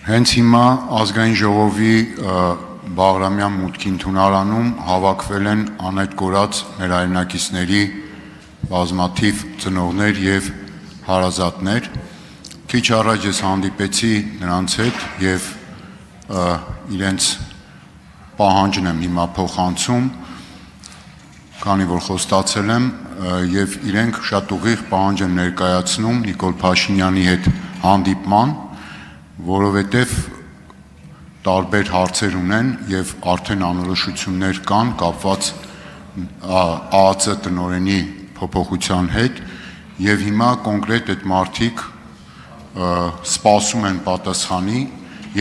Հենց հիմա ազգային ժողովի Բաղրամյան մուտքի ընդունարանում հավաքվել են անհետ կորած մեր հայրենակիցների բազմաթիվ ծնողներ եւ հարազատներ։ Քիչ առաջ ես հանդիպեցի նրանց հետ եւ իրենց պահանջն եմ հիմա փոխանցում, քանի որ խոստացել եմ եւ իրենք շատ ուղիղ պահանջ են ներկայացնում Նիկոլ Փաշինյանի հետ հանդիպման, որովհետեւ տարբեր հարցեր ունեն եւ արդեն անորոշություններ կան կապված ԱԱԾ տնօրենի փոփոխության հետ եւ հիմա կոնկրետ այդ մարդիկ սպասում են պատասխանի,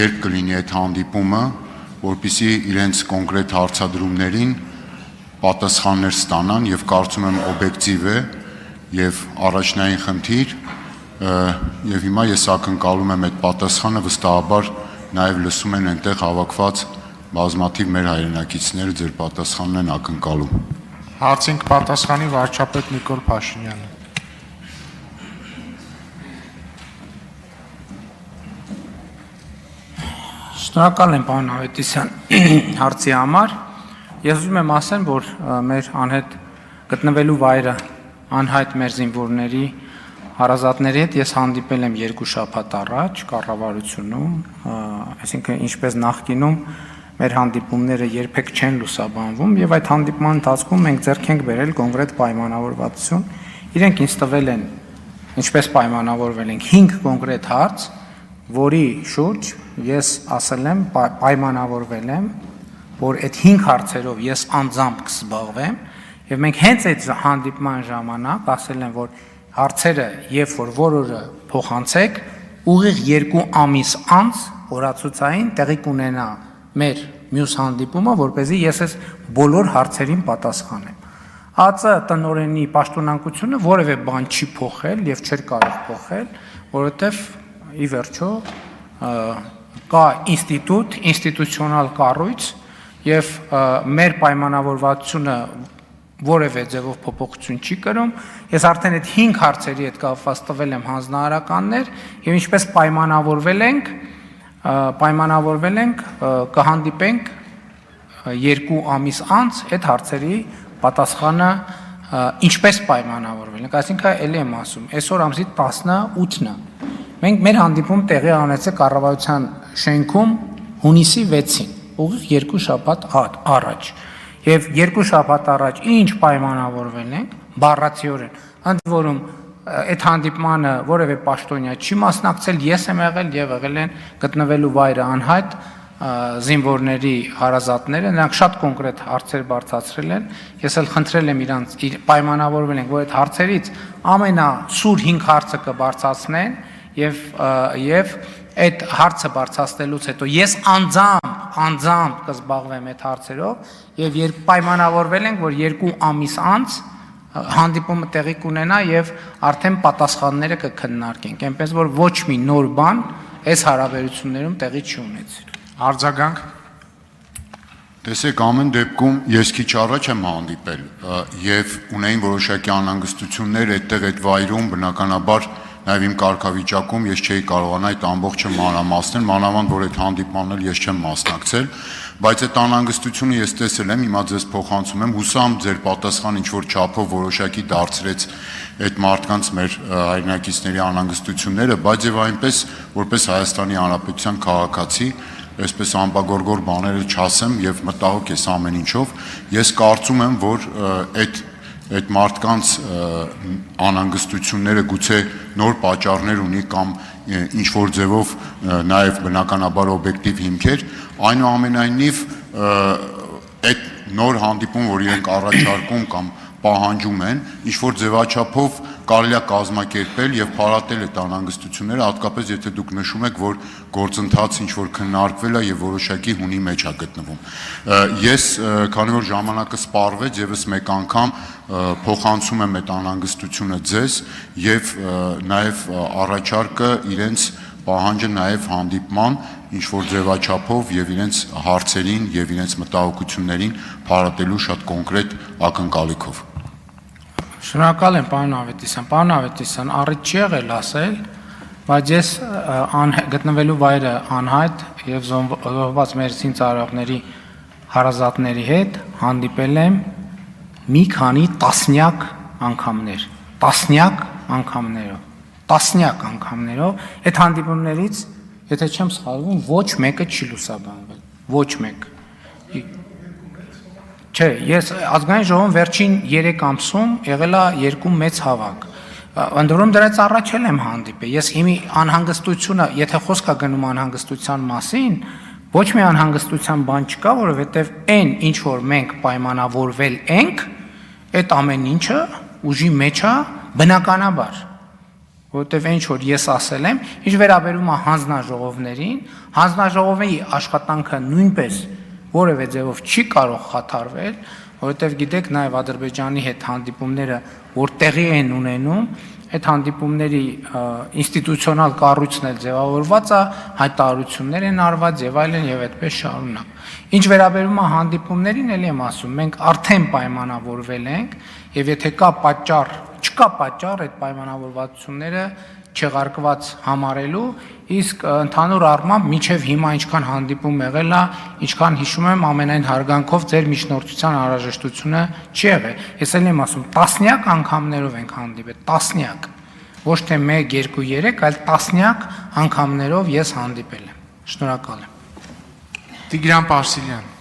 երբ կլինի այդ հանդիպումը, որպեսզի իրենց կոնկրետ հարցադրումներին պատասխաններ ստանան եւ կարծում եմ օբյեկտիվ է եւ առաջնային խնդիր եւ հիմա ես ակնկալում եմ այդ պատասխանը վստահաբար նաեւ լսում են այնտեղ հավաքված բազմաթիվ մեր հայրենակիցները ձեր պատասխանն են ակնկալում։ Հարցին կպատասխանի վարչապետ Նիկոլ Փաշինյանը։ Շնորհակալ եմ պարոն Ավետիսյան հարցի համար։ Ես ուզում եմ ասեմ, որ մեր անհետ գտնվելու վայրը անհայտ մեր զինվորների հարազատների հետ ես հանդիպել եմ 2 շաբաթ առաջ կառավարությունում, այսինքն ինչպես նախկինում մեր հանդիպումները երբեք չեն լուսաբանվում եւ այդ հանդիպման ընթացքում մենք ձեռք ենք բերել կոնկրետ պայմանավորվածություն։ Իրենք ինձ տվել են, ինչպես պայմանավորվել ենք 5 կոնկրետ հարց, որի շուրջ ես ասել եմ, պայմանավորվել եմ, որ այդ 5 հարցերով ես անձամբ կզբաղվեմ եւ մենք հենց այդ հանդիպման ժամանակ ասել եմ, որ հարցերը, երբ որ որորը փոխանցեք, ուղիղ 2 ամիս անց օրացուցային տեղի կունենա մեր մյուս հանդիպումը, որպեսզի ես այս բոլոր հարցերին պատասխանեմ։ ԱԱԾ տնօրենի պաշտոնանկությունը որևէ բան չի փոխել եւ չէր կարող փոխել, որովհետեւ ի վերջո կա ինստիտուտ, ինստիտուցիոնալ կառույց եւ մեր պայմանավորվածությունը որևէ ձևով փոփոխություն չի կրում։ Ես արդեն այդ 5 հարցերի հետ կապված տվել եմ հանձնարարականներ եւ ինչպես պայմանավորվել ենք կհանդիպենք 2 ամիս անց այդ հարցերի պատասխանը ինչպես պայմանավորվել ենք, այսինքն ելի եմ ասում, այսօր ամսի 18-ն է։ Մենք մեր հանդիպում տեղի ունեցել կառավարության շենքում հունիսի 6-ին, ուղիղ 2 շաբաթ առաջ։ Եվ 2 շաբաթ առաջ ինչ պայմանավորվել ենք, բառացիորեն, ընդ որում այդ հանդիպմանը որևէ պաշտոնյա չի մասնակցել, ես եմ եղել եւ եղել են գտնվելու վայրը անհայտ զինվորների հարազատները, նրանք շատ կոնկրետ հարցեր բարձրացրել են, ես էլ խնդրել եմ իրանց պայմանավորվել ենք, որ այդ հարցերից ամենասուր 5 հարցը կբարձրացնեն եւ այդ հարցը բարձրացնելուց հետո ես անձամբ կզբաղվեմ այդ հարցերով եւ երբ պայմանավորվել ենք, որ 2 ամիս անց հանդիպումը տեղի կունենա եւ արդեն պատասխանները կքննարկենք, այնպես որ ոչ մի նոր բան այս հարաբերություններում տեղի չի ունեցել։ Արձագանք։ Տեսեք, ամեն դեպքում ես քիչ առաջ եմ հանդիպել եւ ունեին որոշակի անհանգստություններ այդտեղ այդ վայրում բնականաբար Նաև իմ կարգավիճակում ես չէի կարողանա այդ ամբողջը մանրամասնել, մանավանդ որ այդ հանդիպմանն էլ ես չեմ մասնակցել, բայց այդ անհանգստությունը ես տեսել եմ, հիմա ձեզ փոխանցում եմ, հուսամ ձեր պատասխան ինչ որ չափով որոշակի դարձրեց այդ մարդկանց մեր հայրենակիցների անհանգստությունները, բայց եւ այնպես որպես Հայաստանի Հանրապետության քաղաքացի, այսպես ամբողջորգոր բաները չասեմ եւ մտահոգ ես ամեն ինչով, ես կարծում եմ, որ այդ մարդկանց անհանգստությունները գուցե նոր պատճառներ ունի կամ ինչ որ ձևով նաև բնականաբար օբյեկտիվ հիմքեր, այնուամենայնիվ այդ նոր հանդիպում, որ իրենք առաջարկում կամ պահանջում են, ինչ որ ձևաչափով կարելի է կազմակերպել եւ փարատել այդ անհանգստությունները, հատկապես եթե դուք նշում եք, որ գործընթացը ինչ որ քննարկվել է եւ որոշակի հունի մեջ է գտնվում։ Ես, քանի որ ժամանակը սպառվեց, եւս մեկ անգամ փոխանցում եմ այդ անհանգստությունը ձեզ եւ նաեւ առաջարկը իրենց պահանջը նաեւ հանդիպման ինչ որ ձևաչափով եւ իրենց հարցերին եւ իրենց մտահոգություններին փարատելու շատ կոնկրետ ակնկալիքով։ Շնորհակալ եմ, պարոն Ավետիսյան։ Պարոն Ավետիսյան, առիթ չի եղել ասել, բայց ես գտնվելու վայրը անհայտ եւ զոհված մեր զինծառայողների հարազատների հետ հանդիպել եմ մի քանի տասնյակ անգամներով, այդ հանդիպումներից, եթե չեմ սխալվում, ոչ մեկը չի լուսաբանվել, ոչ մեկ։ Չէ, ես ազգային ժողովում վերջին 3 ամսում եղել է 2 մեծ հավաք։ Ընդ որում դրանից առաջ եմ հանդիպել։ Ես իմի անհանգստությունը, եթե խոսք է գնում անհանգստության մասին, ոչ մի անհանգստության բան չկա, որովհետև այն ինչ որ մենք պայմանավորվել ենք, այդ ամեն ինչը ուժի մեջ է բնականաբար, որովհետև ինչ որ ես ասել եմ, ինչ վերաբերում է հանձնաժողովներին, հանձնաժողովի աշխատանքը նույնպես որևէ ձևով չի կարող խաթարվել, որովհետև գիտեք նաև Ադրբեջանի հետ հանդիպումները, որ տեղի են ունենում, այդ հանդիպումների ինստիտուցիոնալ կառույցն էլ ձևավորված է, հայտարարություններ են արված եւ այլն եւ այդպես շարունակ։ Ինչ վերաբերում է հանդիպումներին, ելի եմ ասում, մենք արդեն պայմանավորվել ենք եւ եթե չկա պատճառ այդ պայմանավորվածությունները չեղարկված համարելու, իսկ ընդհանուր առմամբ մինչև հիմա ինչքան հանդիպում եղել է, ինչքան հիշում եմ, ամենայն հարգանքով ձեր միջնորդության անհրաժեշտությունը չի եղել։ Ես էլ եմ ասում, տասնյակ անգամներով ենք հանդիպել, տասնյակ, ոչ թե 1, 2, 3, այլ տասնյակ անգամներով ես հանդիպել եմ։ Շնորհակալ եմ։ Տիգրան Պարսիլյան։